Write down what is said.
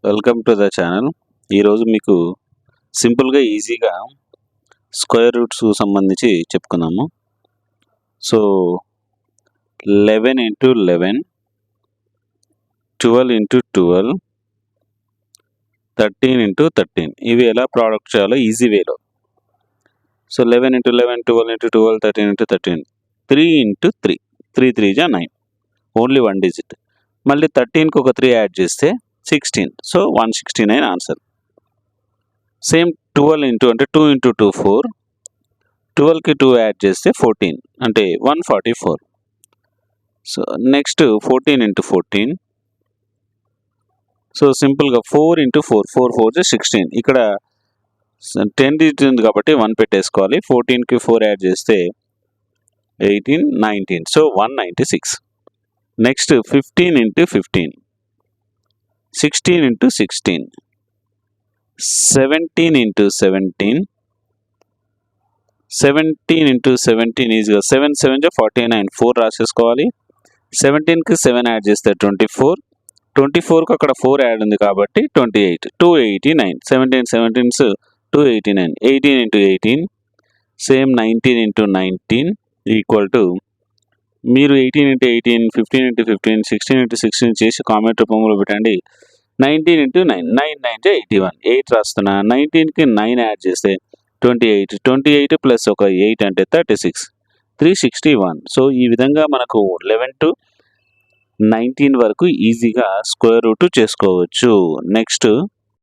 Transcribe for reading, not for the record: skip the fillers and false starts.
Welcome to the channel. ఈరోజు మీకు సింపుల్గా ఈజీగా స్క్వేర్ రూట్స్ సంబంధించి చెప్పుకున్నాము. సో 11 ఇంటూ 11, 12 ఇంటూ 12, 13 ఇంటూ 13 ఇవి ఎలా ప్రోడక్ట్ చేయాలో ఈజీ వేలో. So 11 into 11, 12 into 12, 13 into 13, 3 into 3, 3 3 జా 9, ఓన్లీ 1 డిజిట్. మళ్ళీ 13కి ఒక 3 యాడ్ చేస్తే 16, సో 169 ఆన్సర్. సేమ్ 12 ఇంటూ అంటే 2 ఇంటూ 2 4, 12కి 2 యాడ్ చేస్తే 14 అంటే 144. సో నెక్స్ట్ 14 ఇంటూ 14, సో సింపుల్గా 4 ఇంటూ 4, 4 4 16. ఇక్కడ 10 డిజిట్ ఉంది కాబట్టి 1 పెట్టేసుకోవాలి. 14కి 4 యాడ్ చేస్తే 18 19, so 196. Next 15 into 15, 16 into 16, 17 into 17, 17 into 17 ఈజ్గా 7 7 49, 4 రాసేసుకోవాలి. 17కి 7 add చేస్తే 24, 24కి అక్కడ 4 యాడ్ ఉంది కాబట్టి 28, 289, 17 17s 289, 18 into 18, same 19 into 19 equal to, మీరు 18 ఇంటూ 18, 15 ఇంటూ 15, 16 ఇంటూ 16 చేసి కామెంట్ రూపంలో పెట్టండి. 19 ఇంటూ 9, 9 9 81, 8 రాస్తున్నా. 19కి 9 యాడ్ చేస్తే 28, 28 ప్లస్ ఒక 8 అంటే 36, 361. సో ఈ విధంగా మనకు 11 టు 19 వరకు ఈజీగా స్క్వేర్ రూట్ చేసుకోవచ్చు. నెక్స్ట్